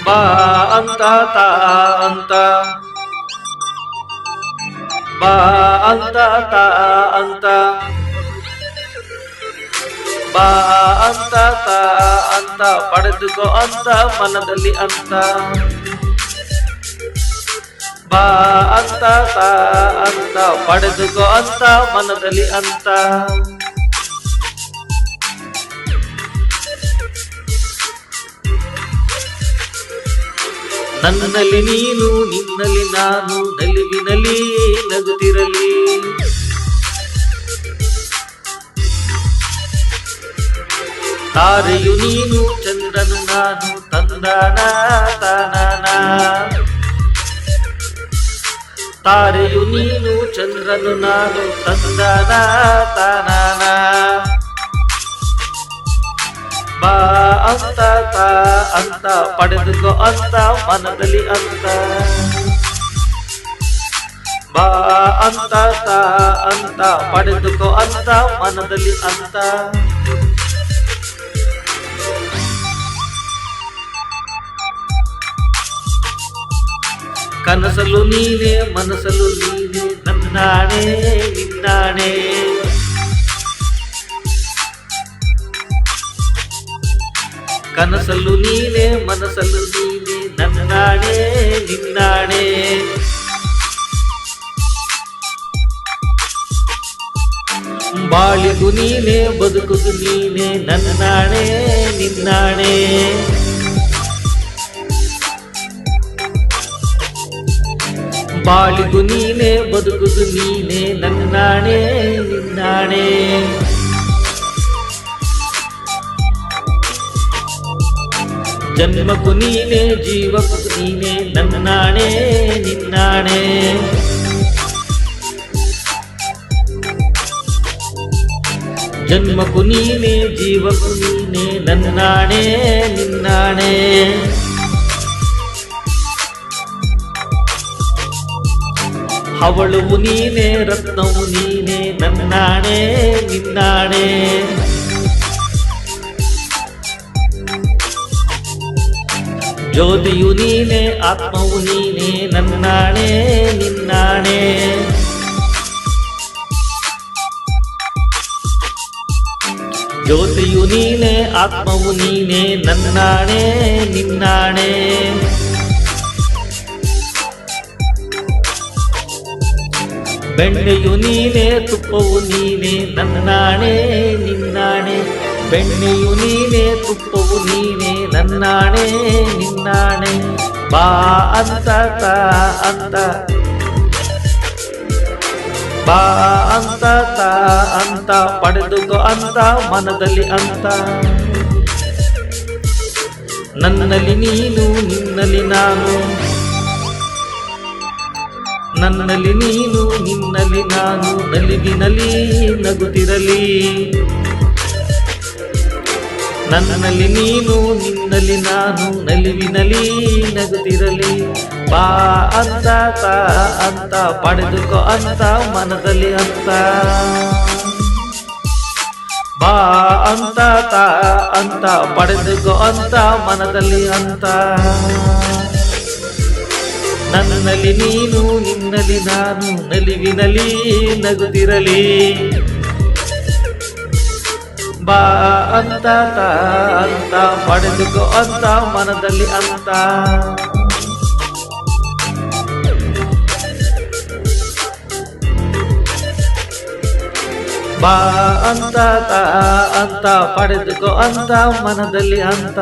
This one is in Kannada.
ಬಾ ಅಂತ ತಾ ಅಂತ ಬಾ ಅಂತ ತಾ ಅಂತ ಬಾ ಅಂತ ತಾ ಅಂತ ಪಡೆದುಕೋ ಅಂತ ಮನದಲ್ಲಿ ಅಂತ ಬಾ ಅಂತ ತಾ ಅಂತ ಪಡೆದುಕೋ ಅಂತ ಮನದಲ್ಲಿ ಅಂತ ನನ್ನಲ್ಲಿ ನೀನು ನಿನ್ನಲ್ಲಿ ನಾನು ನಲಿವಿನಲ್ಲಿ ನಗುತ್ತಿರಲಿ ತಾರೆಯು ನೀನು ಚಂದ್ರನು ನಾನು ತಂದಾನ ತಾನಾನ ತಾರೆಯು ನೀನು ಚಂದ್ರನು ನಾನು ತಂದಾನ ತಾನಾನ ಬಾ ಅಂತ ತಾ ಅಂತ ಪಡೆದುಕೋ ಅಂತ ಮನದಲ್ಲಿ ಅಂತ ಬಾ ಅಂತ ತಾ ಅಂತ ಪಡೆದುಕೋ ಅಂತ ಮನದಲ್ಲಿ ಅಂತ ಕನಸಲು ನೀನೆ ಮನಸಲು ನೀನೆ ನನ್ನಾಣೆ ನಿನ್ನಾಣೆ ಕನಸಲು ನೀನೆ ಮನಸಲು ನೀನೆ ನನ್ನಾಣೆ ನಿನ್ನಾಣೆ ಬಾಳಿಗೂ ನೀನೆ ಬದುಕುದು ನೀನೆ ನನ್ನಾಣೆ ನಿನ್ನಾಣೆ ಬಾಳಿಗೂ ನೀನೆ ಬದುಕುದು ನೀನೆ ನನ್ನಾಣೆ ನಿನ್ನಾಣೆ ಜನ್ಮಕ್ಕೂ ನೀನೆ ಜೀವಕ್ಕೂ ನೀನೆ ನನ್ನಾಣೆ ನಿನ್ನಾಣೆ ಜನ್ಮಕ್ಕೂ ನೀನೆ ಜೀವಕ್ಕೂ ನೀನೆ ನನ್ನಾಣೆ ನಿನ್ನಾಣೆ ಹವಳುವು ನೀನೆ ರತ್ನವು ನೀನೆ ನನ್ನಾಣೆ ನಿನ್ನಾಣೆ ಜ್ಯೋತಿಯು ನೀನೆ ಆತ್ಮವು ನೀನೆ ನನ್ನಾಣೆ ನಿನ್ನಾಣೆ ಜ್ಯೋತಿಯು ನೀನೆ ಆತ್ಮವು ನೀನೆ ನನ್ನಾಣೆ ನಿನ್ನಾಣೆ ಬೆಣ್ಣೆಯು ನೀನೆ ತುಪ್ಪವು ನೀನೆ ನನ್ನಾಣೆ ನಿನ್ನಾಣೆ ಬೆಣ್ಣೆಯು ನೀನೆ ತುಪ್ಪವು ನೀನೆ ನನ್ನಾಣೆ ನಿನ್ನಾಣೆ ಬಾ ಅಂತ ತಾ ಅಂತ ಬಾ ಅಂತ ತಾ ಅಂತ ಪಡೆದುಕೋ ಅಂತ ಮನದಲ್ಲಿ ಅಂತ ನನ್ನಲ್ಲಿ ನೀನು ನಿನ್ನಲ್ಲಿ ನಾನು ನನ್ನಲ್ಲಿ ನೀನು ನಿನ್ನಲ್ಲಿ ನಾನು ನಲಿವಿನಲ್ಲಿ ನಗುತ್ತಿರಲಿ ನನ್ನಲ್ಲಿ ನೀನು ನಿನ್ನಲ್ಲಿ ನಾನು ನಲಿವಿನಲ್ಲಿ ನಗುತ್ತಿರಲಿ ಬಾ ಅಂತ ತಾ ಅಂತ ಪಡೆದುಕೋ ಅಂತ ಮನದಲ್ಲಿ ಅಂತ ಬಾ ಅಂತ ತಾ ಅಂತ ಪಡೆದುಕೋ ಅಂತ ಮನದಲ್ಲಿ ಅಂತ ನನ್ನಲ್ಲಿ ನೀನು ನಿನ್ನಲ್ಲಿ ನಾನು ನಲಿವಿನಲ್ಲಿ ನಗುತ್ತಿರಲಿ ಬಾ ಅಂತ ತಾ ಅಂತ ಪಡೆದುಕೋ ಅಂತ ಮನದಲ್ಲಿ ಅಂತ ಬಾ ಅಂತ ತಾ ಅಂತ ಪಡೆದುಕೋ ಅಂತ ಮನದಲ್ಲಿ ಅಂತ